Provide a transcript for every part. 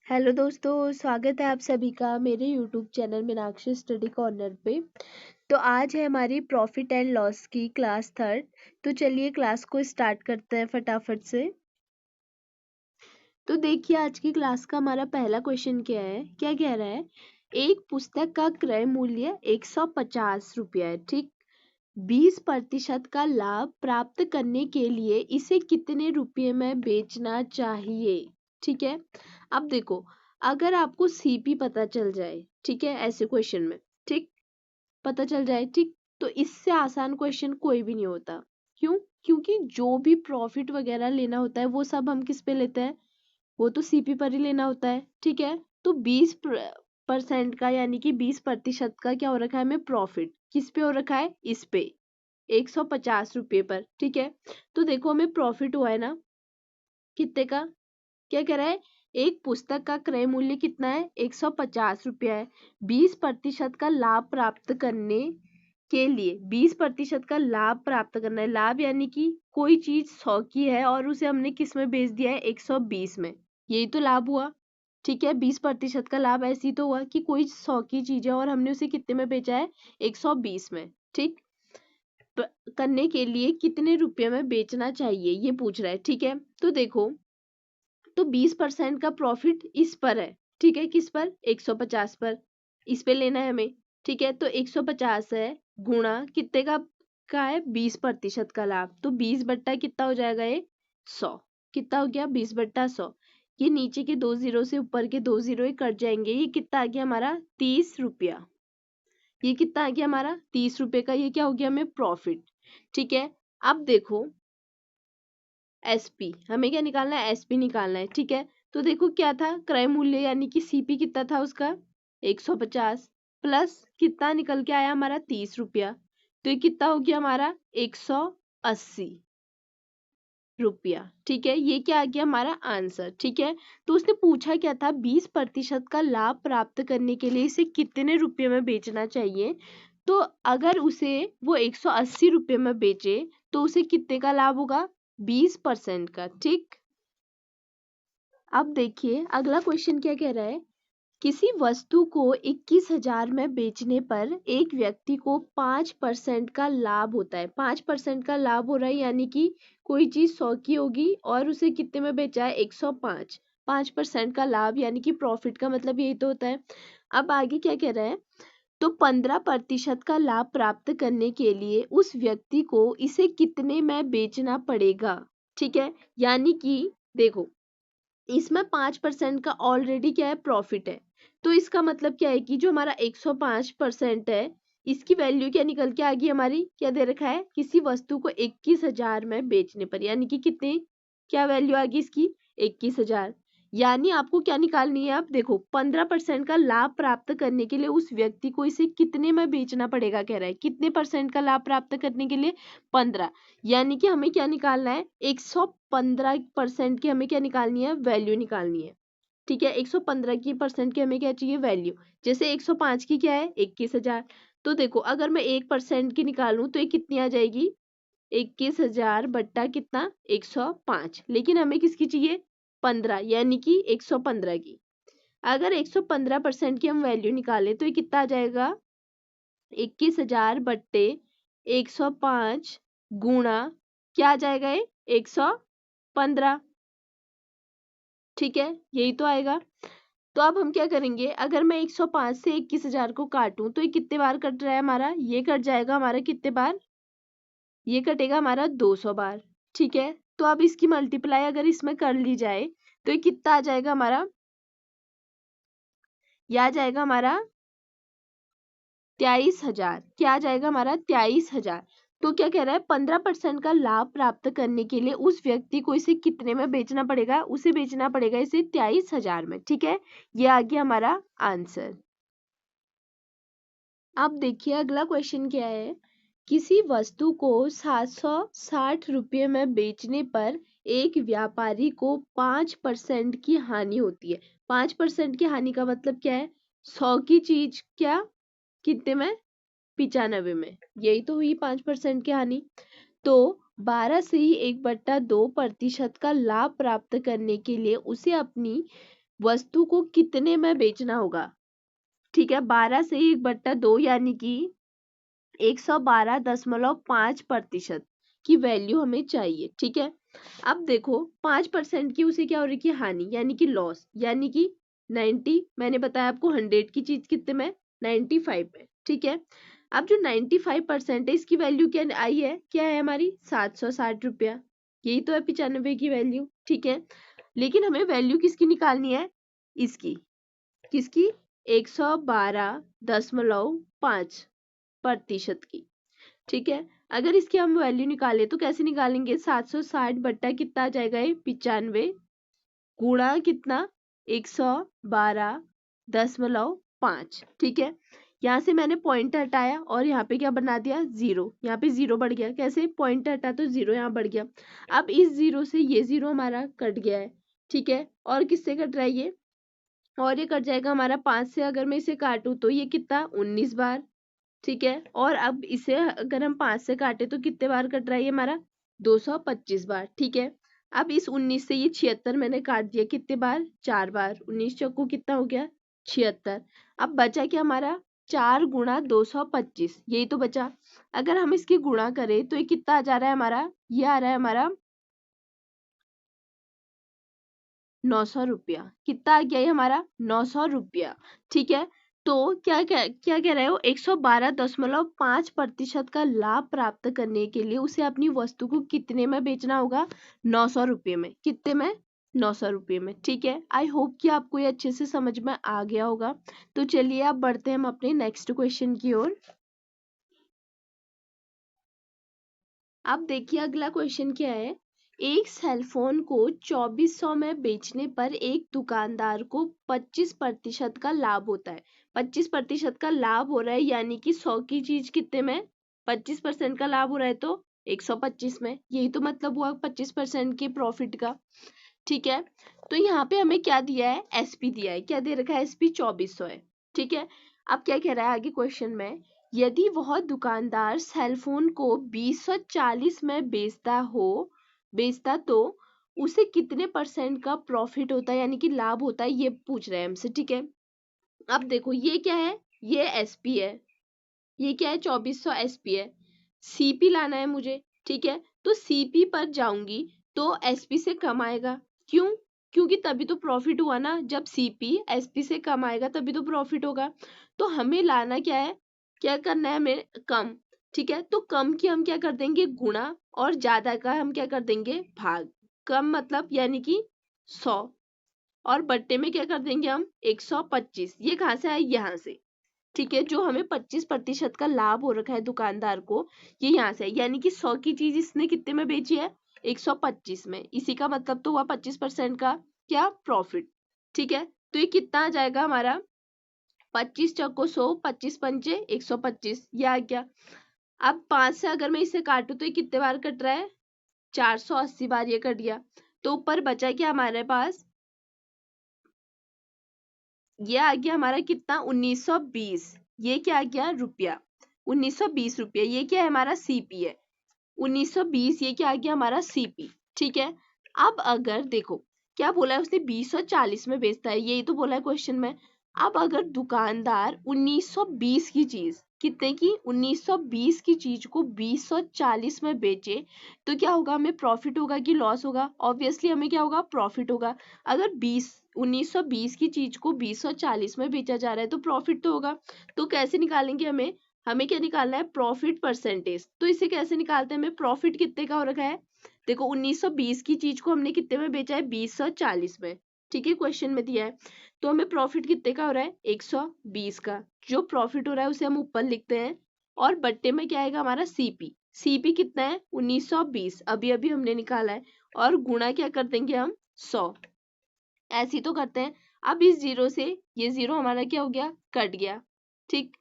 Hello दोस्तों, स्वागत है आप सभी का मेरे YouTube channel Meenakshi study corner पे। तो आज है हमारी प्रॉफिट एंड लॉस की क्लास थर्ड। तो चलिए क्लास को स्टार्ट करते हैं फटाफट से। तो देखिए आज की क्लास का हमारा पहला क्वेश्चन क्या है, क्या कह रहा है। एक पुस्तक का क्रय मूल्य 150 रुपया है, ठीक। 20% का लाभ प्राप्त करने के लिए इसे कितने रुपये में बेचना चाहिए। ठीक है, अब देखो, अगर आपको सीपी पता चल जाए, ठीक है, ऐसे क्वेश्चन में, ठीक, पता चल जाए, ठीक, तो इससे आसान क्वेश्चन कोई भी नहीं होता। क्यों? क्योंकि जो भी प्रॉफिट वगैरह लेना होता है वो सब हम किस पे लेते हैं, वो तो सीपी पर ही लेना होता है, ठीक है। तो 20% का यानी कि 20% का क्या हो रखा है, हमें प्रॉफिट किस पे हो रखा है, इस पे 150 रुपये पर, ठीक है। तो देखो हमें प्रॉफिट हुआ है ना, कितने का, क्या कह रहा है, एक पुस्तक का क्रय मूल्य कितना है, 150 रुपया है। 20% का लाभ प्राप्त करने के लिए 20% का लाभ प्राप्त करना है। लाभ यानी कि कोई चीज 100 की है और उसे हमने किस में बेच दिया है, 120 में, यही तो लाभ हुआ। ठीक है, 20% का लाभ ऐसे ही तो हुआ कि कोई 100 की चीज है और हमने उसे कितने में बेचा है, 120 में, ठीक। करने के लिए कितने रुपए में बेचना चाहिए ये पूछ रहा है, ठीक है। तो देखो, तो 20% का प्रॉफिट इस पर है, ठीक है, किस पर, 150 पर, इस पे लेना है हमें, ठीक है। तो 150 है गुणा कितने का है, 20% का लाभ, तो 20 बट्टा कितना हो जाएगा ये, 100। कितना हो गया, 20/100। ये नीचे के 2 जीरो से ऊपर के 2 जीरो ही कट जाएंगे, ये कितना आ गया हमारा, 30 रुपया। ये कितना आ गया हमारा, 30 रुपए का, ये क्या हो गया हमें प्रॉफिट, ठीक है। अब देखो एसपी, हमें क्या निकालना है, एसपी निकालना है, ठीक है। तो देखो क्या था, क्रय मूल्य यानी कि सीपी कितना था उसका, 150 प्लस कितना निकल के आया हमारा, 30 रुपया। तो ये कितना हो गया हमारा, 180 रुपया, ठीक है। ये क्या आ गया हमारा आंसर, ठीक है। तो उसने पूछा क्या था, 20% का लाभ प्राप्त करने के लिए इसे कितने रुपये में बेचना चाहिए। तो अगर उसे वो 180 रुपये में बेचे तो उसे कितने का लाभ होगा, 20% का, ठीक। अब देखिए अगला क्वेश्चन क्या कह रहा है। किसी वस्तु को 21,000 में बेचने पर एक व्यक्ति को 5% का लाभ होता है। 5% का लाभ हो रहा है यानी कि कोई चीज 100 की होगी और उसे कितने में बेचा है, 105। 5% का लाभ यानी कि प्रॉफिट का मतलब यही तो होता है। अब आगे क्या कह रहा है, तो 15% का लाभ प्राप्त करने के लिए उस व्यक्ति को इसे कितने में बेचना पड़ेगा, ठीक है। यानी कि देखो, इसमें 5% का ऑलरेडी क्या है, प्रॉफिट है। तो इसका मतलब क्या है कि जो हमारा 105% है, इसकी वैल्यू क्या निकल के आ गई हमारी, क्या दे रखा है, किसी वस्तु को 21,000 में बेचने पर, यानी कि कितने, क्या वैल्यू आ गई इसकी, 21,000। यानी आपको क्या निकालनी है, आप देखो 15% का लाभ प्राप्त करने के लिए उस व्यक्ति को इसे कितने में बेचना पड़ेगा, कह रहा है कितने परसेंट का लाभ प्राप्त करने के लिए, 15। यानी कि हमें क्या निकालना है, 115% की हमें क्या निकालनी है, वैल्यू निकालनी है, ठीक है। 115 की परसेंट की हमें क्या चाहिए, वैल्यू। जैसे 105 की क्या है, 21,000। तो देखो अगर मैं 1% की निकालूं तो ये कितनी आ जाएगी, 21,000 बट्टा कितना, 105। लेकिन हमें किसकी चाहिए, 15, यानी कि 115 की। अगर 115% की हम वैल्यू निकालें तो ये कितना आ जाएगा, 21,000 बट्टे 105 गुणा क्या आ जाएगा ये, 115, ठीक है, यही तो आएगा। तो अब हम क्या करेंगे, अगर मैं 105 से 21,000 को काटूं तो ये कितने बार कट रहा है हमारा, ये कट जाएगा हमारा कितने बार, ये कटेगा हमारा 200 बार, ठीक है। तो अब इसकी मल्टीप्लाई अगर इसमें कर ली जाए तो ये कितना आ जाएगा हमारा, ये आ जाएगा हमारा 23,000। क्या आ जाएगा हमारा, 23,000। तो क्या कह रहा है, 15% का लाभ प्राप्त करने के लिए उस व्यक्ति को इसे कितने में बेचना पड़ेगा, उसे बेचना पड़ेगा इसे 23,000 में, ठीक है। ये आ गया हमारा आंसर। अब देखिए अगला क्वेश्चन क्या है। किसी वस्तु को 760 रुपये में बेचने पर एक व्यापारी को 5% की हानि होती है। 5% की हानि का मतलब क्या है, 100 की चीज क्या, कितने में, 95 में, यही तो हुई 5% की हानि। तो 12 से ही 1/2% का लाभ प्राप्त करने के लिए उसे अपनी वस्तु को कितने में बेचना होगा। ठीक है, 12 से 1/2 यानी कि 112.5% की वैल्यू हमें चाहिए। ठीक है, अब देखो 5% की उसे क्या हो रही है, हानि यानी कि लॉस, यानी कि 90, मैंने बताया आपको 100 की चीज कितने में, 95 में। ठीक है, अब जो 95% है इसकी वैल्यू क्या आई है, क्या है हमारी 760 रुपया, यही तो है 95 की वैल्यू। ठीक है, लेकिन हमें वैल्यू किसकी निकालनी है, इसकी, किसकी, 112.5% की। ठीक है, अगर इसकी हम वैल्यू निकालें तो कैसे निकालेंगे, 760 बट्टा कितना आ जाएगा, ये 95 गुणा कितना, 112.5। ठीक है, यहाँ से मैंने पॉइंट हटाया और यहाँ पे क्या बना दिया, जीरो, यहाँ पे जीरो बढ़ गया, कैसे, पॉइंट हटा तो जीरो यहाँ बढ़ गया। अब इस जीरो से ये जीरो हमारा कट गया है। ठीक है, और किससे कट रहा है ये, और ये कट जाएगा हमारा 5 से, अगर मैं इसे काटूं तो ये कितना, 19 बार। ठीक है, और अब इसे अगर हम 5 से काटे तो कितने बार कट रहा है ये हमारा, 225 बार। ठीक है, अब इस 19 से ये 76 मैंने काट दिया, कितने बार, 4 बार, 19 चौको कितना हो गया, 76। अब बचा क्या हमारा, 4 गुणा 225, यही तो बचा। अगर हम इसकी गुणा करें तो ये कितना आ जा रहा है हमारा, ये आ रहा है हमारा 900 रुपया। कितना आ गया ये हमारा, 900 रुपया। ठीक है, तो क्या क्या क्या कह रहे हो, 112.5% का लाभ प्राप्त करने के लिए उसे अपनी वस्तु को कितने में बेचना होगा, 900 रुपये में, कितने में, 900 रुपये में। ठीक है, आई होप कि आपको ये अच्छे से समझ में आ गया होगा। तो चलिए अब बढ़ते हैं हम अपने नेक्स्ट क्वेश्चन की ओर। अब देखिए अगला क्वेश्चन क्या है, एक सेलफोन को 2400 में बेचने पर एक दुकानदार को 25% का लाभ होता है। 25% का लाभ हो रहा है, यानी कि 100 की चीज कितने में, 25% का लाभ हो रहा है तो 125 में, यही तो मतलब हुआ 25% के प्रॉफिट का। ठीक है, तो यहाँ पे हमें क्या दिया है, एसपी दिया है, क्या दे रखा है, एसपी 2400 है। ठीक है, अब क्या कह रहा है आगे क्वेश्चन में, यदि वह दुकानदार सेलफोन को 2040 में बेचता तो उसे कितने % का प्रॉफिट होता है, यानी कि लाभ होता है, ये पूछ रहे हैं हमसे। ठीक है, अब देखो ये क्या है, ये एसपी है, ये क्या है, 2400 एसपी है, सीपी लाना है मुझे। ठीक है, तो सीपी पर जाऊंगी तो एसपी से कम आएगा, क्यों, क्योंकि तभी तो प्रॉफिट हुआ ना, जब सीपी एसपी से कम आएगा तभी तो प्रॉफिट होगा। तो हमें लाना क्या है, क्या करना है हमें, कम। ठीक है, तो कम की हम क्या कर देंगे, गुणा, और ज्यादा का हम क्या कर देंगे, भाग। कम मतलब यानी कि 100, और बट्टे में क्या कर देंगे हम, 125। ये कहाँ से आए, यहाँ से। ठीक है, जो हमें 25% का लाभ हो रखा है दुकानदार को, ये यहाँ से है, यानी कि 100 की चीज इसने कितने में बेची है, 125 में, इसी का मतलब तो हुआ 25% का क्या, प्रॉफिट। ठीक है, तो ये कितना आ जाएगा हमारा, 25 चौको 100, 25 पंचे 125, ये आ गया। अब 5 से अगर मैं इसे काटू तो ये कितने बार कट रहा है, 480 बार ये कट गया। तो ऊपर बचा क्या हमारे पास, ये आ गया हमारा कितना, 1920, ये क्या आ गया, रुपया, 1920 रुपया, ये क्या है हमारा, सीपी है, 1920, ये क्या आ गया हमारा, सीपी। ठीक है, अब अगर देखो क्या बोला है उसने, 2040 में बेचता है, यही तो बोला है क्वेश्चन में। अब अगर दुकानदार 1920 की चीज, कितने की, 1920 की चीज को 2040 में बेचे तो क्या होगा, हमें प्रॉफिट होगा कि लॉस होगा, ऑब्वियसली हमें क्या होगा, प्रॉफिट होगा। अगर 1920 की चीज को 2040 में बेचा जा रहा है तो प्रॉफिट तो होगा। तो कैसे निकालेंगे, हमें क्या निकालना है, प्रॉफिट परसेंटेज। तो इसे कैसे निकालते हैं, हमें प्रॉफिट कितने का हो रखा है, देखो 1920 की चीज को हमने कितने में बेचा है, 2040 में। ठीक है, क्वेश्चन में दिया है, तो हमें प्रॉफिट कितने का हो रहा है, 120 का। जो प्रॉफिट हो रहा है उसे हम ऊपर लिखते हैं, और बट्टे में क्या आएगा हमारा, सीपी। सीपी कितना है, 1920, अभी अभी हमने निकाला है, और गुणा क्या कर देंगे हम, 100, ऐसे ही तो करते हैं। अब इस जीरो से ये जीरो हमारा क्या हो गया, कट गया। ठीक,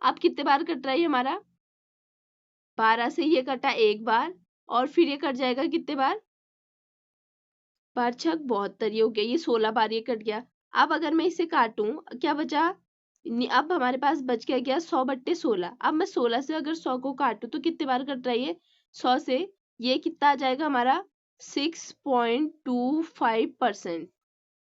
अब कितने बार कट रहा है हमारा, 12 से ये कटा एक बार, और फिर ये कट जाएगा कितने बार, 5×6 = 72, ये हो गया, ये 16 बार ये कट गया। अब अगर मैं इसे काटूं क्या बचा, अब हमारे पास बच क्या गया, 100/16। अब मैं 16 से अगर 100 को काटूं तो कितने बार कट रहा है ये, 100 से, ये कितना आ जाएगा हमारा, 6.25%।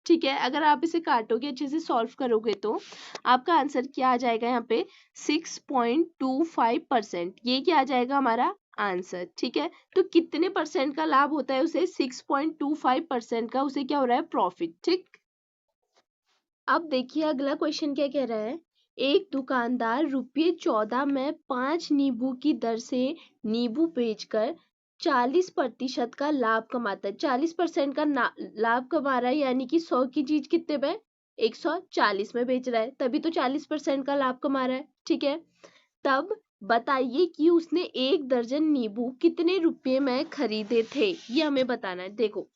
ठीक है, अगर आप इसे काटोगे अच्छे से सॉल्व करोगे तो आपका आंसर क्या आ जाएगा यहाँ पे 6.25%। ये क्या आ जाएगा हमारा आंसर। ठीक है, तो कितने परसेंट का लाभ होता है उसे? 6.25% का उसे क्या हो रहा है? प्रॉफिट। ठीक, अब देखिए अगला क्वेश्चन क्या कह रहा है। एक दुकानदार ₹14 में 5 नींबू की दर से नींबू बेचकर 40% का लाभ कमाता है। 40% का लाभ कमा रहा है, यानी कि 100 की चीज कितने में? 140 में बेच रहा है, तभी तो 40% का लाभ कमा रहा है। ठीक है, तब बताइए कि उसने 1 दर्जन नींबू कितने रुपए में खरीदे थे, ये हमें बताना है। देखो,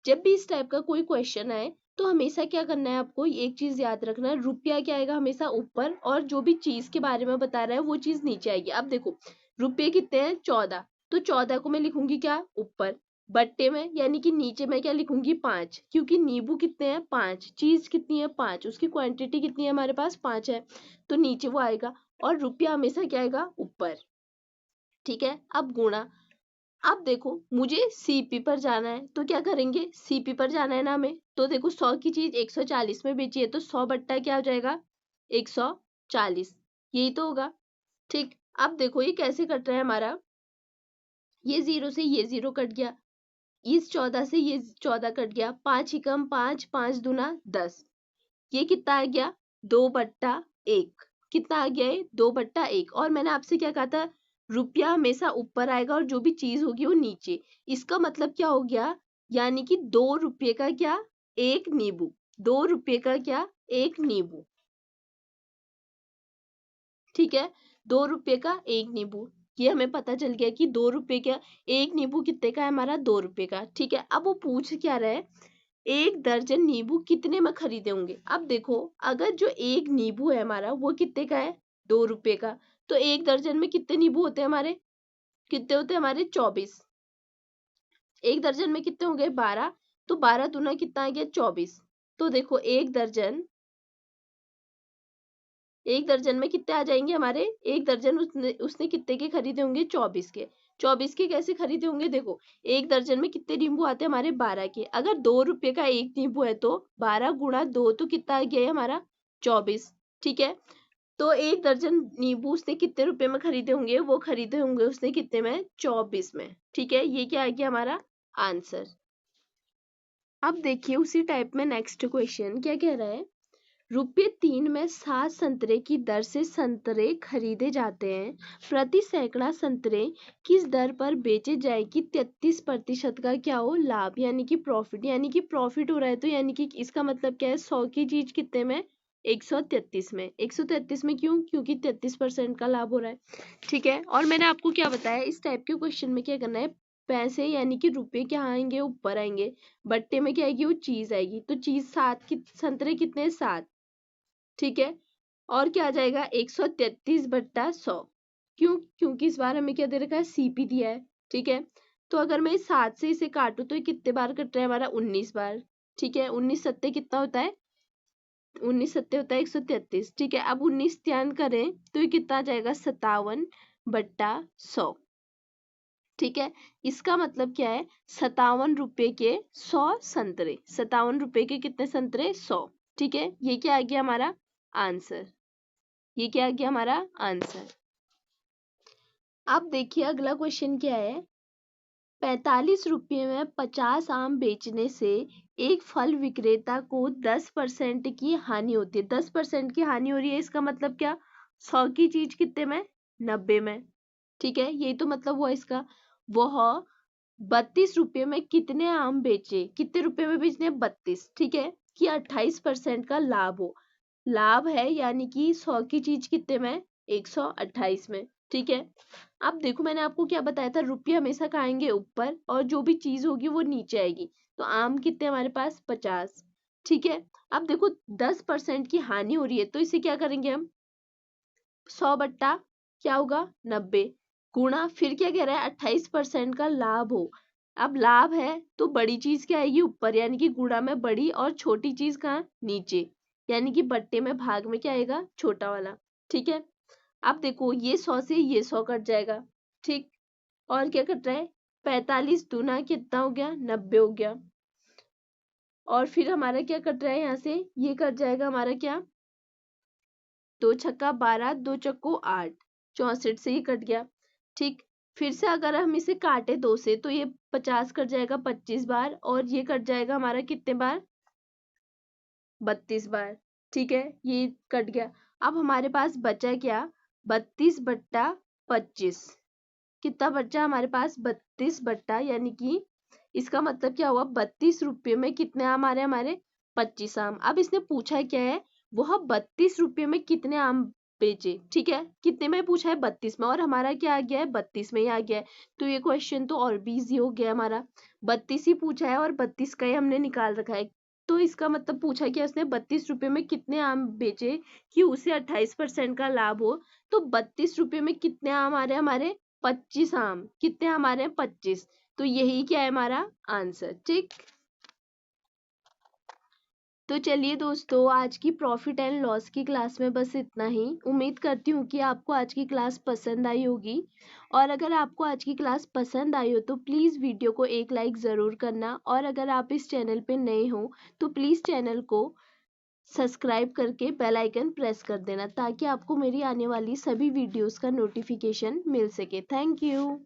जब भी इस टाइप का कोई क्वेश्चन आए तो हमेशा क्या करना है आपको, एक चीज याद रखना है, रुपया क्या आएगा हमेशा ऊपर, और जो भी चीज के बारे में बता रहा है वो चीज नीचे आएगी। अब देखो, रुपये कितने हैं? 14, तो 14 को मैं लिखूंगी क्या? ऊपर। बट्टे में यानी कि नीचे मैं क्या लिखूंगी? 5, क्योंकि नींबू कितने हैं? 5, चीज कितनी है? 5, उसकी क्वांटिटी कितनी है हमारे पास? 5 है, तो नीचे वो आएगा, और रुपया हमेशा क्या आएगा? ऊपर। ठीक है, अब गुणा। अब देखो, मुझे सीपी पर जाना है, तो क्या करेंगे? सीपी पर जाना है ना हमें, तो देखो 100 की चीज 140 में बेची है, तो 100 बट्टा क्या हो जाएगा? 140, यही तो होगा। ठीक, अब देखो ये कैसे कट रहा है हमारा, ये 0 से ये 0 कट गया, इस 14 से ये 14 कट गया, 5 एकम 5, 5 दूना 10, ये कितना आ गया? 2/1। कितना आ गया? ये 2/1। और मैंने आपसे क्या कहा था? रुपया हमेशा ऊपर आएगा और जो भी चीज होगी वो नीचे। इसका मतलब क्या हो गया? यानी कि 2 रुपये का क्या? 1 नींबू। 2 रुपये का क्या? 1 नींबू। ठीक है, 2 रुपये का 1 नींबू, ये हमें पता चल गया कि 2 रुपये का 1 नींबू कितने का है हमारा? 2 रुपये का। ठीक है, अब वो पूछ क्या रहा है? 1 दर्जन नींबू कितने में खरीदे होंगे? अब देखो, अगर जो 1 नींबू है हमारा वो कितने का है? 2 रुपये का, तो 1 दर्जन में कितने नींबू होते हैं हमारे? कितने होते हैं हमारे? 24। 1 दर्जन में कितने हो गए? 12, तो 12 दूना कितना आ गया? 24। तो देखो, 1 दर्जन में कितने आ जाएंगे हमारे? 1 दर्जन उसने उसने कितने के खरीदे होंगे? 24 के। 24 के कैसे खरीदे होंगे? देखो, 1 दर्जन में कितने नींबू आते हैं हमारे? 12 के। अगर 2 रुपये का 1 नींबू है तो 12 गुणा 2, तो कितना आ गया है हमारा? 24। ठीक है, तो 1 दर्जन नींबू उसने कितने रुपए में खरीदे होंगे? वो खरीदे होंगे उसने कितने में? 24 में। ठीक है, ये क्या आ गया हमारा आंसर। अब देखिए उसी टाइप में नेक्स्ट क्वेश्चन क्या कह रहा है। ₹3 में 7 संतरे की दर से संतरे खरीदे जाते हैं। प्रति सैकड़ा संतरे किस दर पर बेचे जाए कि 33% का क्या हो? लाभ, यानी कि प्रॉफिट। यानी कि प्रॉफिट हो रहा है, तो यानी कि इसका मतलब क्या है? 100 की चीज कितने में? 133 में। 133 में क्यों? क्योंकि 33% का लाभ हो रहा है। ठीक है, और मैंने आपको क्या बताया, इस टाइप के क्वेश्चन में क्या करना है? पैसे यानी कि रुपए क्या आएंगे? ऊपर आएंगे। बट्टे में क्या आएगी? वो चीज आएगी, तो चीज 7 की, संतरे कितने? 7। ठीक है, और क्या आ जाएगा? 133/100। क्यों? क्योंकि इस बार हमें क्या दे रखा है? सीपी दिया है। ठीक है, तो अगर मैं 7 से इसे काटू तो ये कितने बार कट रहा है हमारा? 19 बार। ठीक है, 19 सत्ते कितना होता है? 19 सत्ते होता है 133। ठीक है, अब 19 ध्यान करें तो ये कितना आ जाएगा? 57/100। ठीक है, इसका मतलब क्या है? 57 रुपए के 100 संतरे। 57 रुपए के कितने संतरे? 100। ठीक है, ये क्या आ गया हमारा आंसर। ये क्या आ गया हमारा आंसर। अब देखिए अगला क्वेश्चन क्या है। 45 रुपये में 50 आम बेचने से एक फल विक्रेता को 10% की हानि होती है। 10% की हानि हो रही है, इसका मतलब क्या? 100 की चीज कितने में? 90 में। ठीक है, यही तो मतलब हुआ इसका। वह 32 रुपये में कितने आम बेचे? कितने रुपए में बेचने? 32। ठीक है, कि 28% का लाभ हो। लाभ है, यानी कि 100 की चीज कितने में? 128 में। ठीक है, अब देखो मैंने आपको क्या बताया था, रुपये हमेशा खाएंगे ऊपर और जो भी चीज होगी वो नीचे आएगी। तो आम कितने हमारे पास? 50। ठीक है, अब देखो 10% की हानि हो रही है, तो इसे क्या करेंगे हम? 100 बट्टा क्या होगा? 90 गुणा, फिर क्या कह रहा है? 28% का लाभ हो। अब लाभ है तो बड़ी चीज क्या आएगी? ऊपर, यानी कि गुणा में बड़ी, और छोटी चीज कहाँ? नीचे, यानी कि बट्टे में भाग में क्या आएगा? छोटा वाला। ठीक है, अब देखो ये 100 से ये 100 कट जाएगा। ठीक, और क्या कट रहा है? 45 दूना कितना हो गया? 90 हो गया। और फिर हमारा क्या कट रहा है यहाँ से, ये कट जाएगा हमारा क्या, 2 छक्का 12, 2 चक्को 8, 64 से ये कट गया। ठीक, फिर से अगर हम इसे काटे 2 से तो ये 50 कट जाएगा 25 बार, और ये कट जाएगा हमारा कितने बार, 32 बार। ठीक है, ये कट गया। अब हमारे पास बचा क्या, 32/25। कितना बचा हमारे पास, 32 यानी कि इसका मतलब क्या हुआ, 32 रुपये में कितने आम आ रहे हैं हमारे, 25 आम। अब इसने पूछा क्या है, वह 32 रुपये में कितने आम बेचे। ठीक है, कितने में पूछा है, 32 में, और हमारा क्या आ गया है, 32 में ही आ गया है। तो ये क्वेश्चन तो और भी इजी हो गया हमारा, 32 ही पूछा है और 32 का ही हमने निकाल रखा है। तो इसका मतलब पूछा कि उसने 32 रुपये में कितने आम बेचे कि उसे 28% का लाभ हो। तो 32 रुपये में कितने आम आ रहे हैं हमारे, 25 आम। कितने आम आ रहे हैं, 25। तो यही क्या है हमारा आंसर। ठीक, तो चलिए दोस्तों, आज की प्रॉफिट एंड लॉस की क्लास में बस इतना ही। उम्मीद करती हूँ कि आपको आज की क्लास पसंद आई होगी, और अगर आपको आज की क्लास पसंद आई हो तो प्लीज़ वीडियो को एक लाइक ज़रूर करना, और अगर आप इस चैनल पे नए हो तो प्लीज़ चैनल को सब्सक्राइब करके बेल आइकन प्रेस कर देना, ताकि आपको मेरी आने वाली सभी वीडियोस का नोटिफिकेशन मिल सके। Thank you.